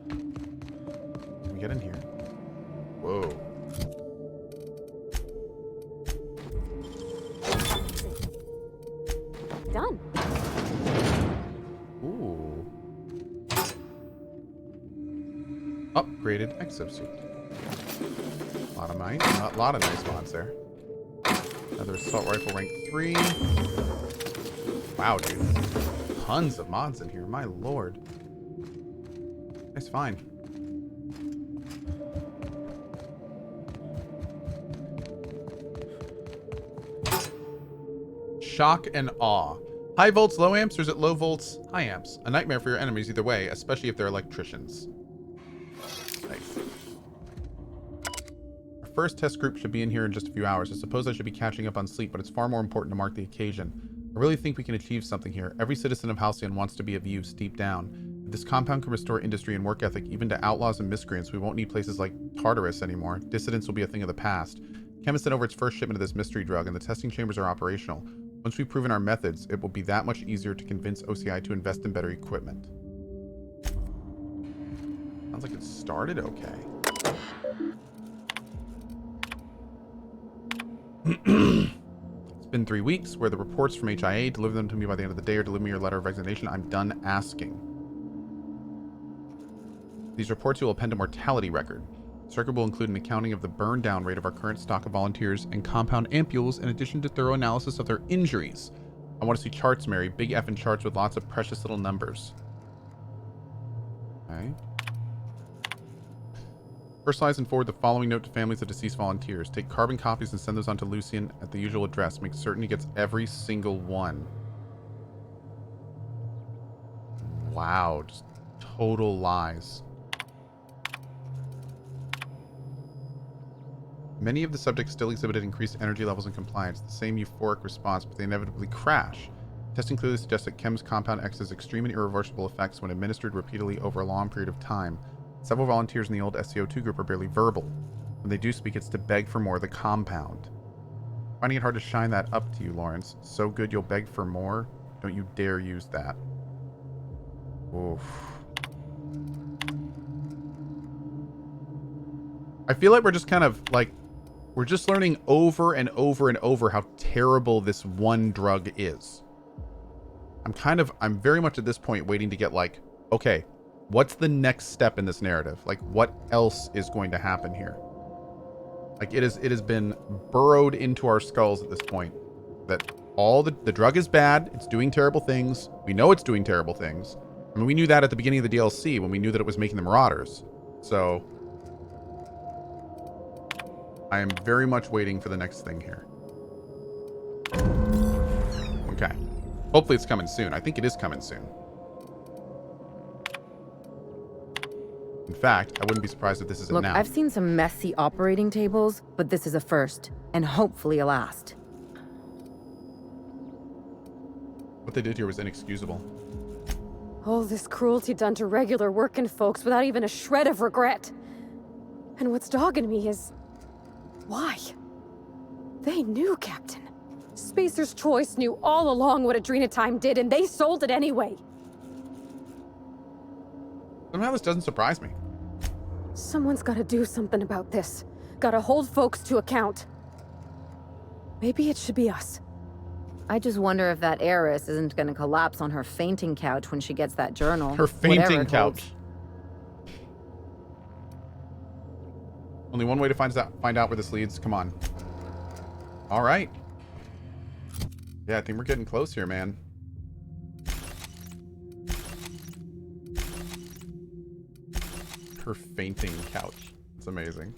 Can we get in here? Whoa. Done. Ooh. Upgraded exosuit. A lot of nice mods there. Another assault rifle rank 3. Wow, dude. Tons of mods in here. My lord. Nice find. Shock and awe. High volts, low amps, or is it low volts, high amps? A nightmare for your enemies either way, especially if they're electricians. Nice. Our first test group should be in here in just a few hours. I suppose I should be catching up on sleep, but it's far more important to mark the occasion. I really think we can achieve something here. Every citizen of Halcyon wants to be of use deep down. If this compound can restore industry and work ethic even to outlaws and miscreants, we won't need places like Tartarus anymore. Dissidents will be a thing of the past. Chemist sent over its first shipment of this mystery drug, and the testing chambers are operational. Once we've proven our methods, it will be that much easier to convince OCI to invest in better equipment. Sounds like it started okay. It's been 3 weeks. Where the reports from HIA, deliver them to me by the end of the day or deliver me your letter of resignation. I'm done asking. These reports you will append a mortality record. The record will include an accounting of the burn down rate of our current stock of volunteers and compound ampules in addition to thorough analysis of their injuries. I want to see charts, Mary. Big effing charts with lots of precious little numbers. Okay. Personalize and forward the following note to families of deceased volunteers. Take carbon copies and send those on to Lucian at the usual address. Make certain he gets every single one. Wow, just total lies. Many of the subjects still exhibited increased energy levels and compliance, the same euphoric response, but they inevitably crash. Testing clearly suggests that Chem's Compound X has extreme and irreversible effects when administered repeatedly over a long period of time. Several volunteers in the old SCO2 group are barely verbal. When they do speak, it's to beg for more of the compound. Finding it hard to shine that up to you, Lawrence. So good you'll beg for more? Don't you dare use that. Oof. I feel like we're just kind of, like, we're just learning over and over and over how terrible this one drug is. I'm very much at this point waiting to get, like, okay, what's the next step in this narrative? Like, what else is going to happen here? Like, it has been burrowed into our skulls at this point that all the drug is bad. It's doing terrible things. We know it's doing terrible things. I mean, we knew that at the beginning of the DLC when we knew that it was making the Marauders. So I am very much waiting for the next thing here. Okay. Hopefully it's coming soon. I think it is coming soon. In fact, I wouldn't be surprised if this isn't Look, now. I've seen some messy operating tables, but this is a first, and hopefully a last. What they did here was inexcusable. All this cruelty done to regular working folks without even a shred of regret. And what's dogging me is... why? They knew, Captain. Spacer's Choice knew all along what Adrenatime did, and they sold it anyway. Somehow this doesn't surprise me. Someone's gotta do something about this. Gotta hold folks to account. Maybe it should be us. I just wonder if that heiress isn't gonna collapse on her fainting couch when she gets that journal. Her fainting whatever it couch. holds. Only one way to find out where this leads. Come on. All right. Yeah, I think we're getting close here, man. Her fainting couch. It's amazing.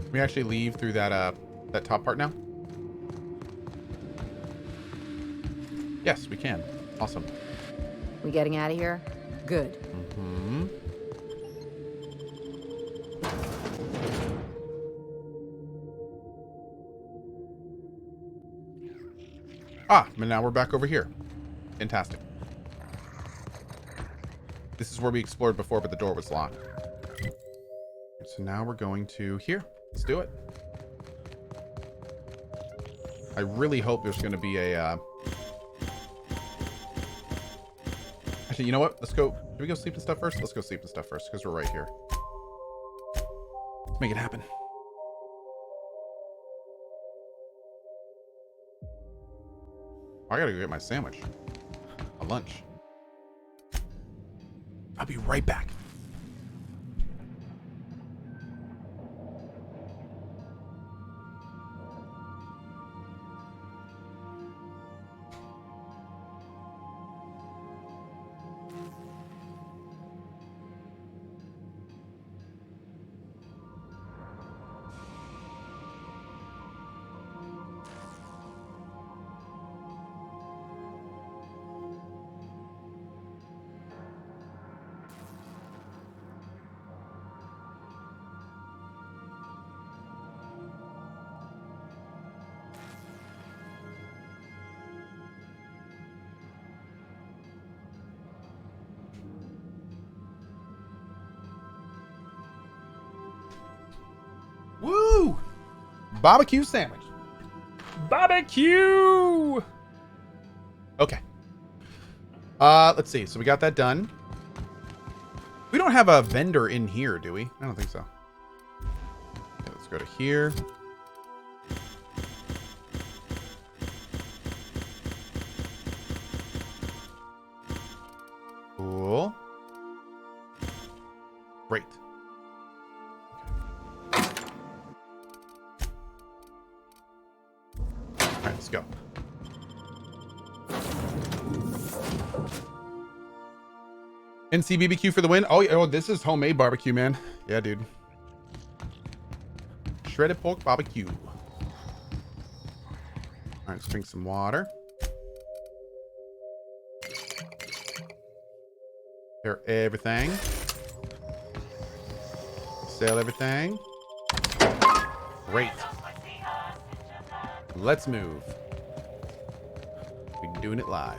Can we actually leave through that that top part now? Yes, we can. Awesome. We getting out of here? Good. Mm-hmm. Ah, and now we're back over here. Fantastic. This is where we explored before, but the door was locked. So now we're going to here. Let's do it. I really hope there's going to be a... Actually, you know what? Let's go... Should we go sleep and stuff first? Let's go sleep and stuff first, because we're right here. Let's make it happen. I gotta go get my sandwich. A lunch. I'll be right back. Woo! Barbecue sandwich. Barbecue! Okay. Let's see. So we got that done. We don't have a vendor in here, do we? I don't think so. Okay, let's go to here. Cool. Great. Alright, let's go. NC BBQ for the win. Oh, this is homemade barbecue, man. Yeah, dude. Shredded pork barbecue. Alright, let's drink some water. Repair everything. Sell everything. Great. Let's move. We're doing it live.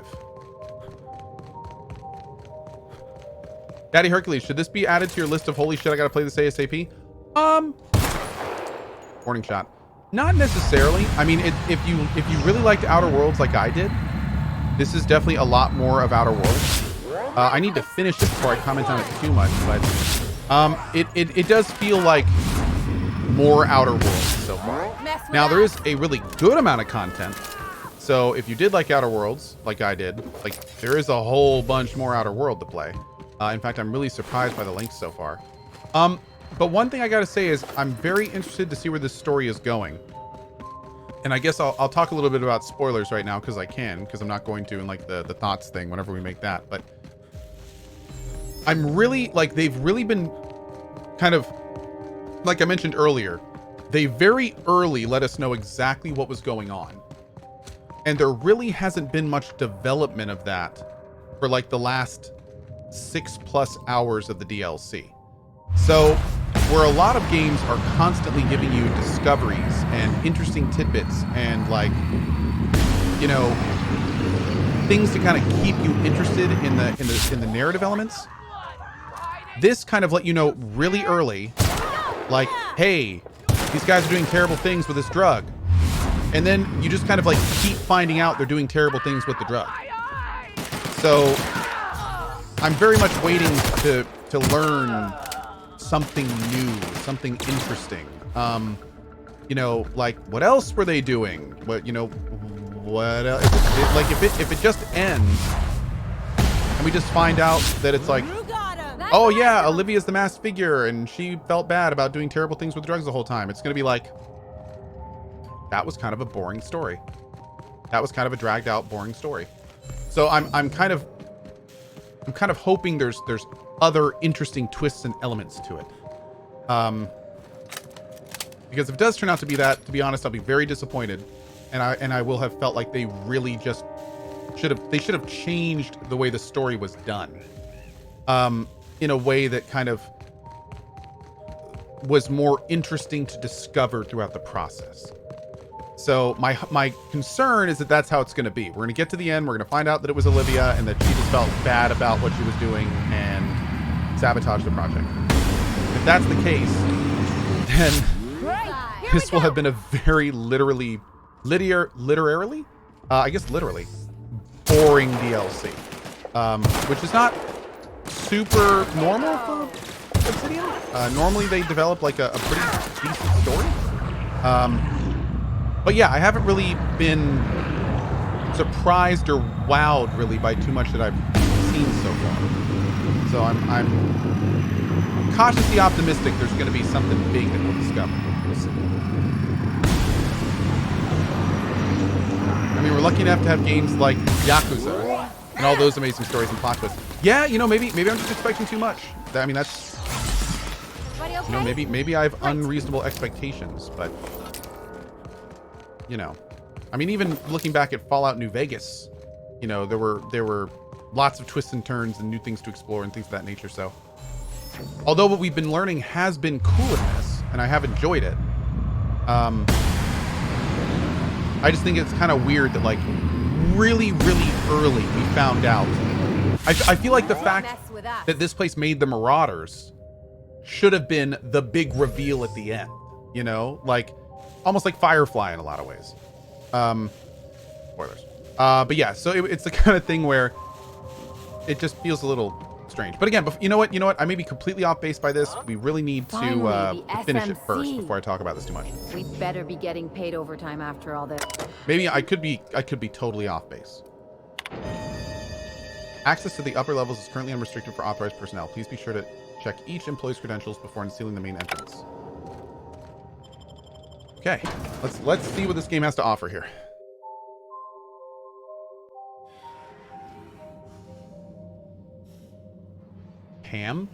Daddy Hercules, should this be added to your list of holy shit I gotta play this ASAP? Warning shot. Not necessarily. I mean, if you really liked Outer Worlds like I did, this is definitely a lot more of Outer Worlds. I need to finish it before I comment on it too much, but it does feel like more Outer Worlds so far. Now there is a really good amount of content. So if you did like Outer Worlds, like I did, like there is a whole bunch more Outer World to play. In fact, I'm really surprised by the links so far. But one thing I gotta say is I'm very interested to see where this story is going. And I guess I'll talk a little bit about spoilers right now because I can, because I'm not going to in like the thoughts thing whenever we make that. But I'm really like, they've really been kind of, like I mentioned earlier, they very early let us know exactly what was going on. And there really hasn't been much development of that for like the last 6+ hours of the DLC. So where a lot of games are constantly giving you discoveries and interesting tidbits and like, you know, things to kind of keep you interested in the narrative elements, this kind of let you know really early, like, hey, these guys are doing terrible things with this drug. And then you just kind of like keep finding out they're doing terrible things with the drug. So I'm very much waiting to learn something new, something interesting. You know, like what else were they doing? What, you know, what else? Like if it just ends and we just find out that it's like, oh yeah, Olivia's the masked figure and she felt bad about doing terrible things with drugs the whole time. It's gonna be like, that was kind of a boring story. That was kind of a dragged out, boring story. So I'm kind of hoping there's other interesting twists and elements to it. Because if it does turn out to be that, to be honest, I'll be very disappointed. And I will have felt like they really just should have changed the way the story was done. In a way that kind of was more interesting to discover throughout the process. So my concern is that that's how it's going to be. We're going to get to the end. We're going to find out that it was Olivia and that she just felt bad about what she was doing. And sabotage the project. If that's the case, then this will have been a very literally, I guess literally, boring DLC. Which is not super normal for Obsidian. Normally they develop like a pretty decent story. But yeah, I haven't really been surprised or wowed really by too much that I've seen so far. So I'm cautiously optimistic there's going to be something big that we'll discover. We'll see. I mean, we're lucky enough to have games like Yakuza and all those amazing stories and plot twists. Yeah, you know, maybe I'm just expecting too much. I mean, that's, you know, maybe I have unreasonable expectations, but you know, I mean, even looking back at Fallout New Vegas, you know, there were lots of twists and turns and new things to explore and things of that nature. So, although what we've been learning has been cool in this, and I have enjoyed it, I just think it's kind of weird that like really early we found out. I feel like the fact that this place made the Marauders should have been the big reveal at the end, you know, like almost like Firefly in a lot of ways. Spoilers. But yeah, so it's the kind of thing where it just feels a little strange. But again, you know what? I may be completely off base by this. We really need to finish it first before I talk about this too much. We'd better be getting paid overtime after all this. Maybe I could be totally off base. Access to the upper levels is currently unrestricted for authorized personnel. Please be sure to check each employee's credentials before unsealing the main entrance. Okay, let's see what this game has to offer here. Pam?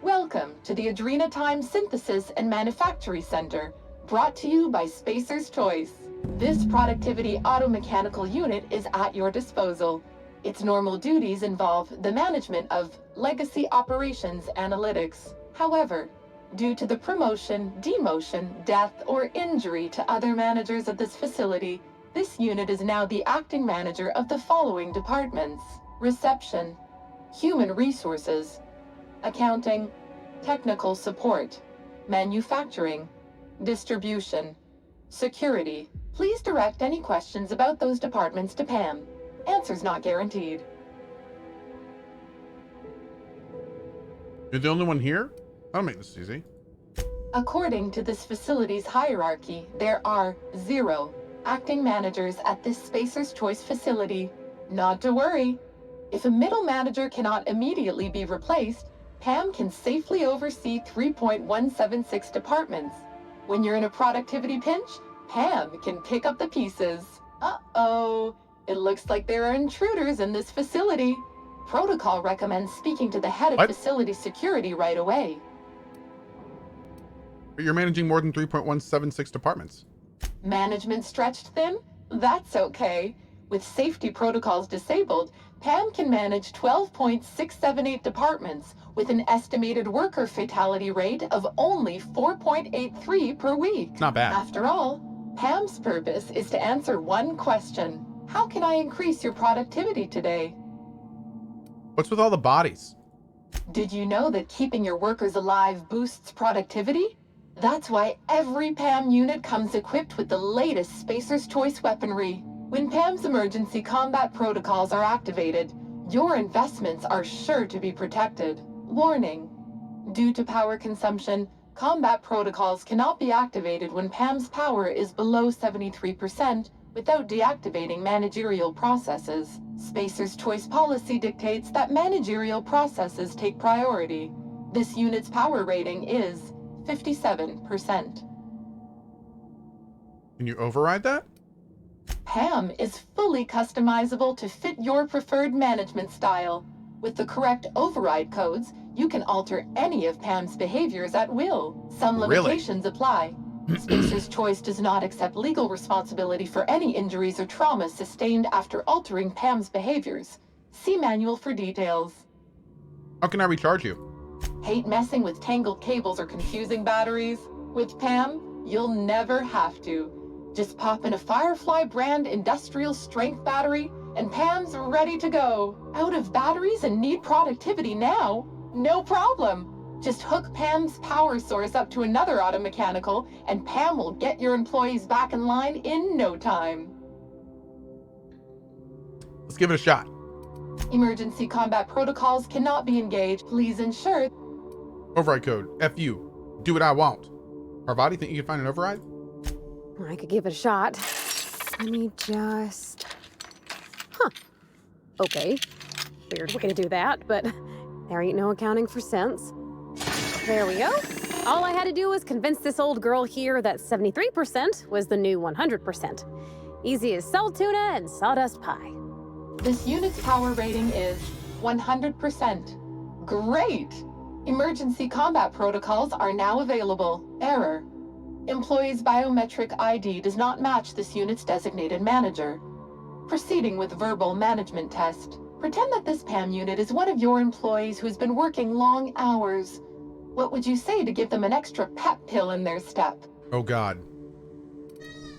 Welcome to the Adrenatime Synthesis and Manufacturing Center, brought to you by Spacer's Choice. This productivity automechanical unit is at your disposal. Its normal duties involve the management of legacy operations analytics. However, due to the promotion, demotion, death, or injury to other managers of this facility, this unit is now the acting manager of the following departments: reception, human resources, accounting, technical support, manufacturing, distribution, security. Please direct any questions about those departments to Pam. Answers not guaranteed. You're the only one here? I'll make this easy. According to this facility's hierarchy, there are 0 acting managers at this Spacer's Choice facility. Not to worry. If a middle manager cannot immediately be replaced, Pam can safely oversee 3.176 departments. When you're in a productivity pinch, Pam can pick up the pieces. Uh-oh. It looks like there are intruders in this facility. Protocol recommends speaking to the head of facility security right away. But you're managing more than 3.176 departments. Management stretched thin? That's okay. With safety protocols disabled, Pam can manage 12.678 departments with an estimated worker fatality rate of only 4.83 per week. Not bad. After all, Pam's purpose is to answer one question. How can I increase your productivity today? What's with all the bodies? Did you know that keeping your workers alive boosts productivity? That's why every Pam unit comes equipped with the latest Spacer's Choice weaponry. When Pam's emergency combat protocols are activated, your investments are sure to be protected. Warning: due to power consumption, combat protocols cannot be activated when Pam's power is below 73% without deactivating managerial processes. Spacer's Choice policy dictates that managerial processes take priority. This unit's power rating is 57%. Can you override that? Pam is fully customizable to fit your preferred management style. With the correct override codes, you can alter any of Pam's behaviors at will. Some limitations apply. Spacer's Choice does not accept legal responsibility for any injuries or traumas sustained after altering Pam's behaviors. See manual for details. How can I recharge you? Hate messing with tangled cables or confusing batteries? With Pam, You'll never have to. Just pop in a Firefly brand industrial strength battery, and Pam's ready to go. Out of batteries and need productivity now? No problem. Just hook Pam's power source up to another auto mechanical, and Pam will get your employees back in line in no time. Let's give it a shot. Emergency combat protocols cannot be engaged. Please ensure. Override code. FU. Do what I want. Parvati, think you can find an override? I could give it a shot. Let me just... Huh. Okay. Weird way to do that, but there ain't no accounting for sense. There we go. All I had to do was convince this old girl here that 73% was the new 100%. Easy as salt tuna and sawdust pie. This unit's power rating is 100%. Great! Emergency combat protocols are now available. Error. Employee's biometric ID does not match this unit's designated manager. Proceeding with verbal management test. Pretend that this PAM unit is one of your employees who has been working long hours. What would you say to give them an extra pep pill in their step? Oh God.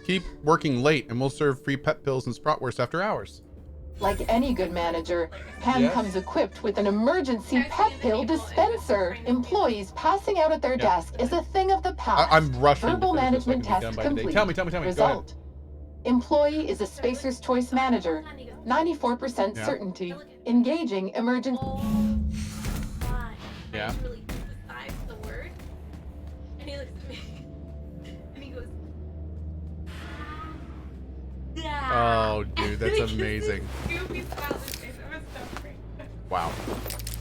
Keep working late and we'll serve free pep pills and Spratwurst after hours. Like any good manager, Pam comes equipped with an emergency pep pill dispenser. Employees passing out at their desk is a thing of the past. I'm rushing. Verbal management test complete. Tell me. Result. Employee is a Spacer's Choice manager. 94% certainty. Engaging emergency. Yeah. Really emphasize the word. And he looks at me and he goes, Oh, dude, that's amazing. Goofy smile on his face. It was so great. Wow.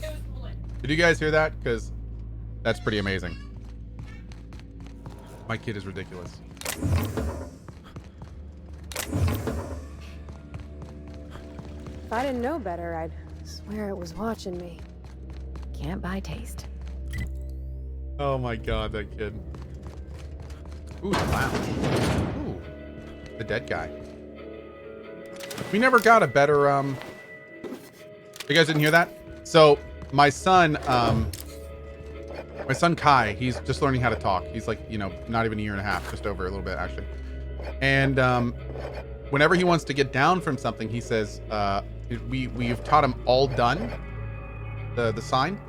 It was lit. Did you guys hear that? Because that's pretty amazing. My kid is ridiculous. If I didn't know better, I'd swear it was watching me. Can't buy taste. Oh my God, that kid. Ooh, the lounge. Ooh, the dead guy. We never got a better, You guys didn't hear that? So, my son Kai, he's just learning how to talk. He's like, you know, not even a year and a half, just over a little bit, actually. And, whenever he wants to get down from something, he says, we've taught him all done, the sign.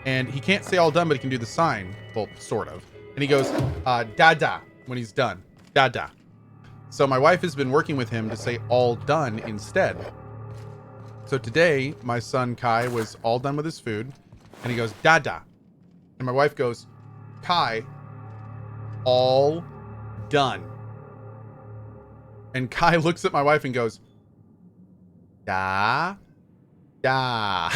And he can't say all done, but he can do the sign. Well, sort of. And he goes, dada, when he's done. Dada. So my wife has been working with him to say all done instead. So today, my son Kai was all done with his food, and he goes, dada. And my wife goes, Kai, all done. And Kai looks at my wife and goes, da, da.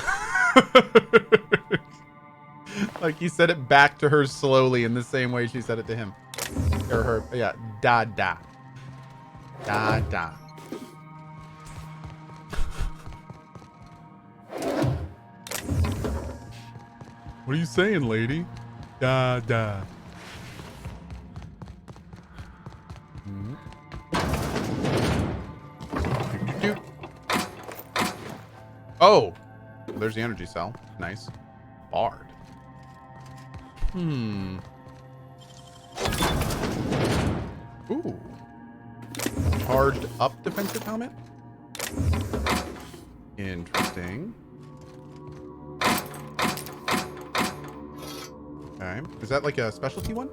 Like he said it back to her slowly in the same way she said it to him. Or her, yeah, da, da. Da, da. What are you saying, lady? Da, da. Oh, there's the energy cell. Nice. Bard. Ooh. Charged up defensive helmet. Interesting. Okay. Is that like a specialty one?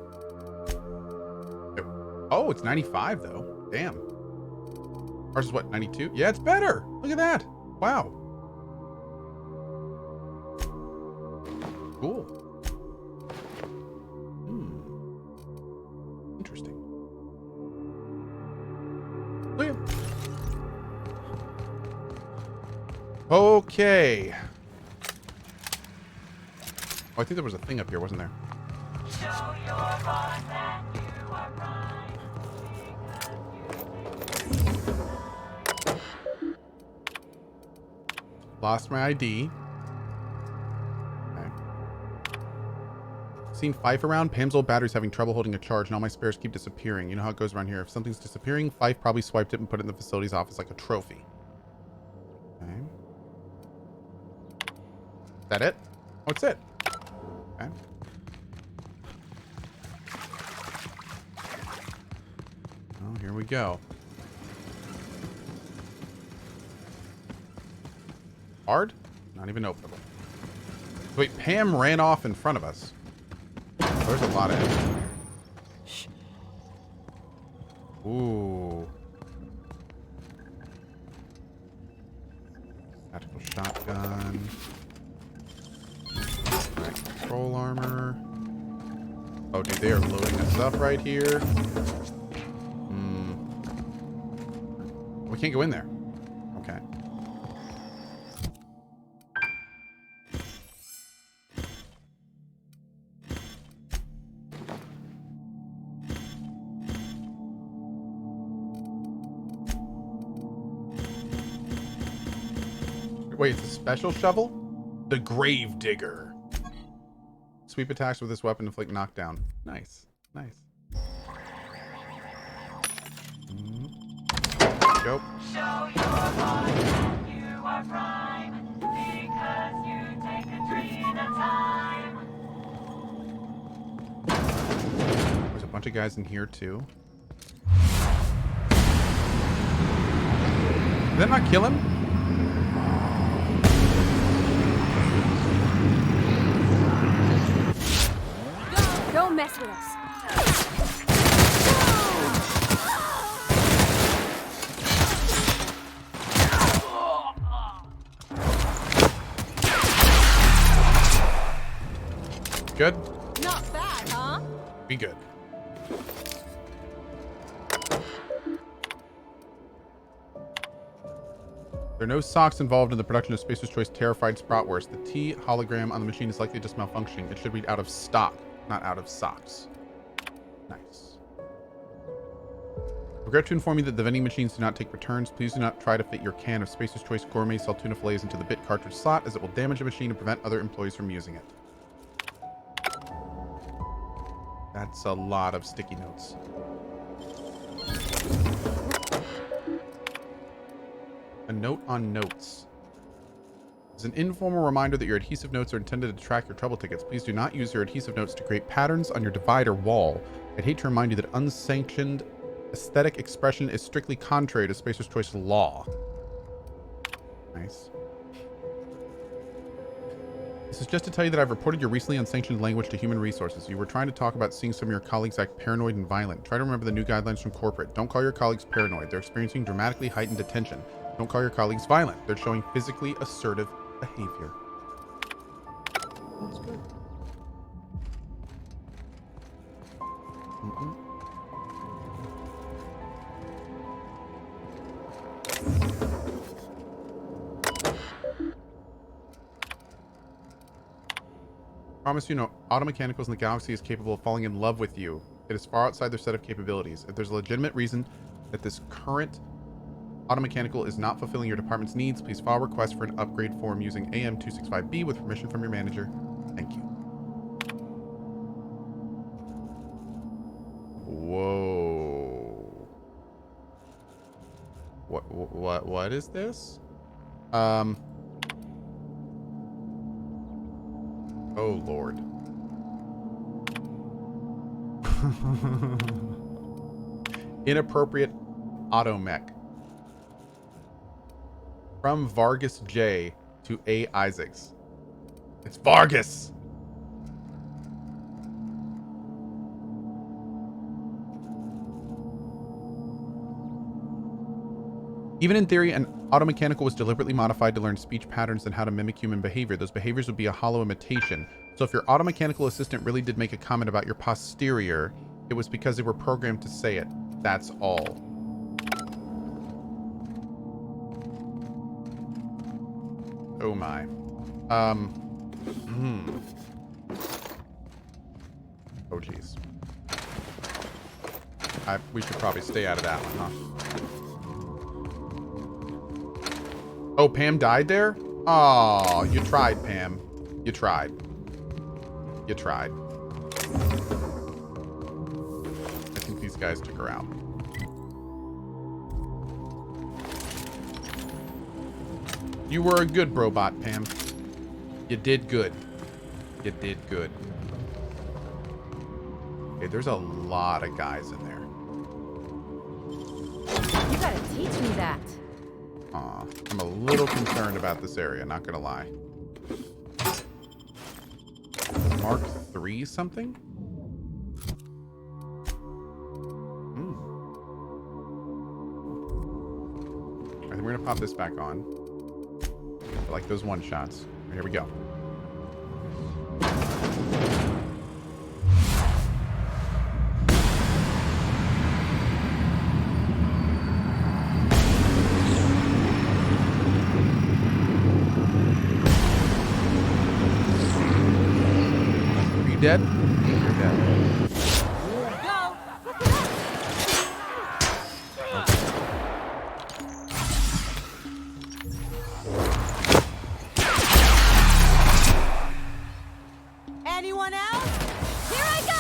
Oh, it's 95 though. Damn. Ours is what, 92? Yeah, it's better. Look at that. Wow. Cool. Interesting. Look at. Okay. Oh, I think there was a thing up here, wasn't there? Show your boss that you are right. Lost my ID. Okay. Seen Fife around. Pam's old battery's having trouble holding a charge, and all my spares keep disappearing. You know how it goes around here. If something's disappearing, Fife probably swiped it and put it in the facility's office like a trophy. Okay. Is that it? Oh, it's it. Okay. Here we go. Hard? Not even openable. Wait, Pam ran off in front of us. There's a lot of it. Shh. Ooh. Tactical shotgun. Right, control armor. Oh, dude, they are loading us up right here. We can't go in there. Okay. Wait, it's a special shovel? The Grave Digger. Sweep attacks with this weapon to inflict knockdown. Nice. Nice. Go. Show your body that you are prime, because you take Adrena time. There's a bunch of guys in here too. Did that not kill him? Don't mess with us. Good? Not bad, huh? Be good. There are no socks involved in the production of Spacer's Choice Terrified Spratwurst. The T hologram on the machine is likely just malfunctioning. It should read out of stock, not out of socks. Nice. Regret to inform you that the vending machines do not take returns. Please do not try to fit your can of Spacer's Choice Gourmet Saltuna Fillets into the bit cartridge slot, as it will damage the machine and prevent other employees from using it. That's a lot of sticky notes. A note on notes. It's an informal reminder that your adhesive notes are intended to track your trouble tickets. Please do not use your adhesive notes to create patterns on your divider wall. I'd hate to remind you that unsanctioned aesthetic expression is strictly contrary to Spacer's Choice law. Nice. This is just to tell you that I've reported your recently unsanctioned language to Human Resources. You were trying to talk about seeing some of your colleagues act paranoid and violent. Try to remember the new guidelines from corporate. Don't call your colleagues paranoid. They're experiencing dramatically heightened attention. Don't call your colleagues violent. They're showing physically assertive behavior. That's good. Promise you no automechanicals in the galaxy is capable of falling in love with you. It is far outside their set of capabilities. If there's a legitimate reason that this current automechanical is not fulfilling your department's needs, please file a request for an upgrade form using AM265B with permission from your manager. Thank you. Whoa. What is this? Oh, Lord. Inappropriate automech. From Vargas J to A. Isaacs. It's Vargas! Even in theory, an automechanical was deliberately modified to learn speech patterns and how to mimic human behavior. Those behaviors would be a hollow imitation. So if your automechanical assistant really did make a comment about your posterior, it was because they were programmed to say it. That's all. Oh my. Oh geez. We should probably stay out of that one, huh? Oh, Pam died there? Oh, you tried, Pam. You tried. You tried. I think these guys took her out. You were a good robot, Pam. You did good. You did good. Okay, there's a lot of guys in there. You gotta teach me that. Aw, I'm a little concerned about this area, not gonna lie. Mark 3 something? I think we're gonna pop this back on. I like those one shots. Here we go. Are you dead? You're dead. Go! Anyone else? Here I go!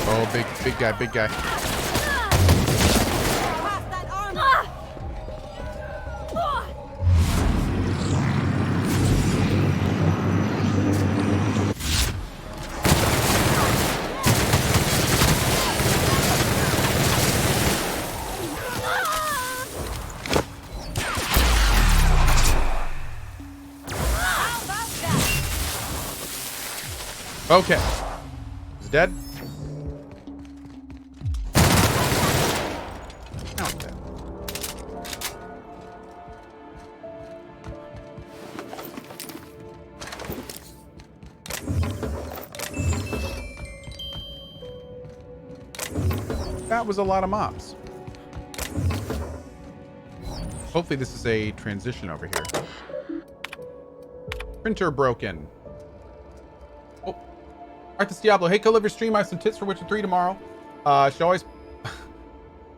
Oh, big guy, big guy. Past that armor! How about that? Okay. He's dead. Now he's dead. That was a lot of mobs. Hopefully this is a transition over here. Printer broken. Oh. Arthas Diablo. Hey, co-live your stream. I have some tips for Witcher 3 tomorrow. You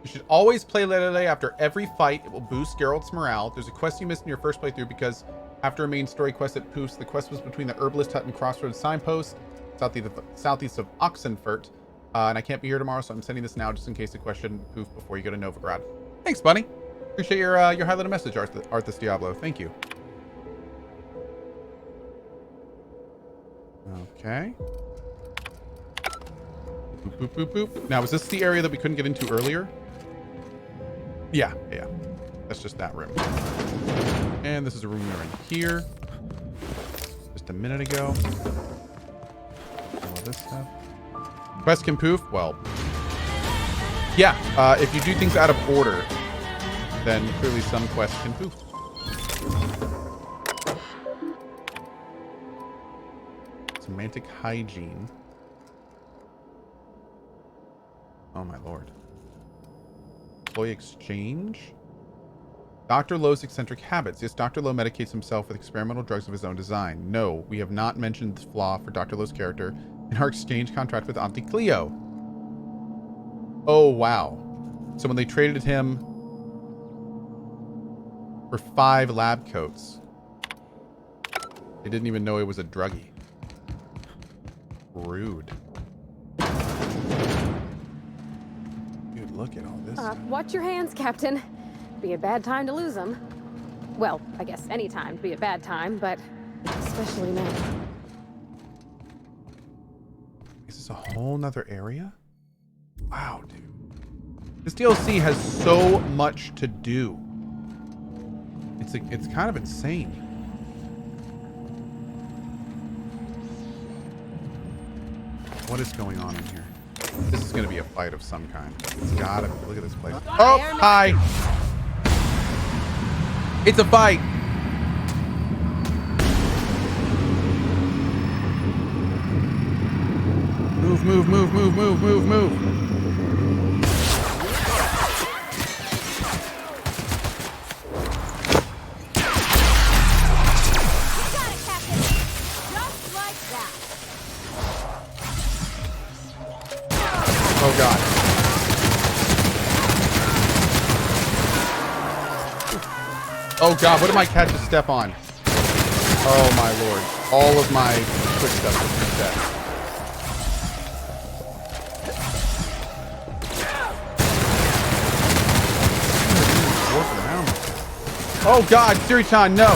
should always play Lele after every fight. It will boost Geralt's morale. There's a quest you missed in your first playthrough because after a main story quest at Poofs, the quest was between the Herbalist Hut and Crossroads Signpost, southeast of Oxenfurt. And I can't be here tomorrow, so I'm sending this now just in case the question poof before you go to Novigrad. Thanks, buddy. Appreciate your highlighted message, Arthas Diablo. Thank you. Okay. Boop, boop, boop, boop. Now, is this the area that we couldn't get into earlier? Yeah. That's just that room. And this is a room we were in here just a minute ago. All this stuff. Quest can poof? Well, yeah. If you do things out of order, then clearly some quests can poof. Semantic hygiene. Oh my lord. Employee exchange? Dr. Lowe's eccentric habits. Yes, Dr. Lowe medicates himself with experimental drugs of his own design. No, we have not mentioned this flaw for Dr. Lowe's character in our exchange contract with Auntie Cleo. Oh, wow. So when they traded him for 5 lab coats, they didn't even know it was a druggie. Rude. Dude, look at all this stuff. Watch your hands, Captain. Be a bad time to lose them. Well, I guess any time to be a bad time, but especially now. Is this a whole nother area? Wow, dude. This DLC has so much to do. It's kind of insane. What is going on in here? This is going to be a fight of some kind. It's gotta be. Look at this place. Oh, hi. It's a fight. Move, move, move, move, move, move, move. Oh god. Oh god, what did my cat just step on? Oh my lord. All of my quick stuff is reset. Oh God, Siritan, no!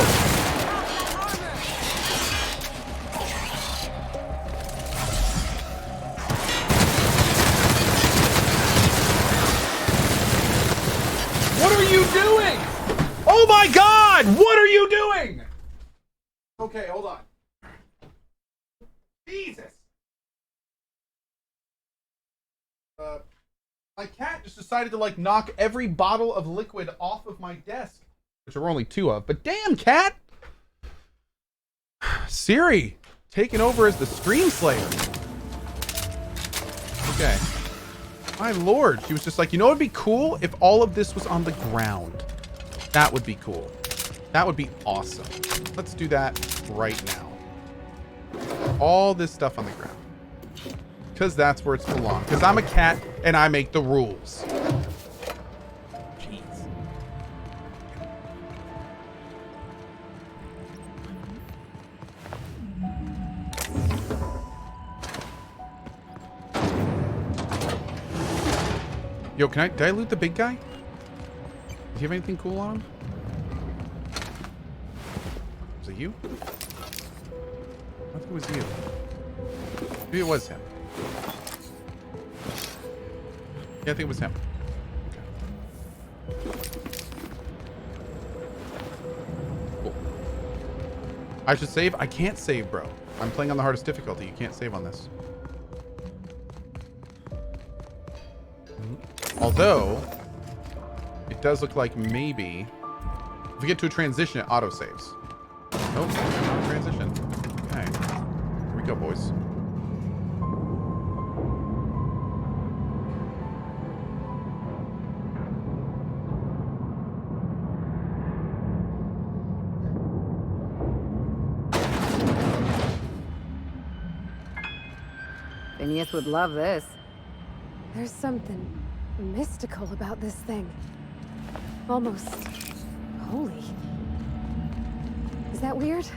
What are you doing? Oh my God! What are you doing? Okay, hold on. Jesus. My cat just decided to like knock every bottle of liquid off of my desk, which there were only 2 of. But damn, cat! Siri taking over as the Scream Slayer. Okay. My lord, she was just like, you know what would be cool if all of this was on the ground. That would be cool. That would be awesome. Let's do that right now. All this stuff on the ground. Because that's where it's belongs. Because I'm a cat and I make the rules. Jeez. Yo, did I loot the big guy? Do you have anything cool on him? Was it you? I think it was you. Maybe it was him. Yeah, I think it was him. Okay. Cool. I should save? I can't save, bro. I'm playing on the hardest difficulty. You can't save on this. Although, it does look like maybe if we get to a transition, it auto-saves. Nope, not a transition. Okay. Here we go, boys. Phineas would love this. There's something mystical about this thing. Almost holy. Is that weird?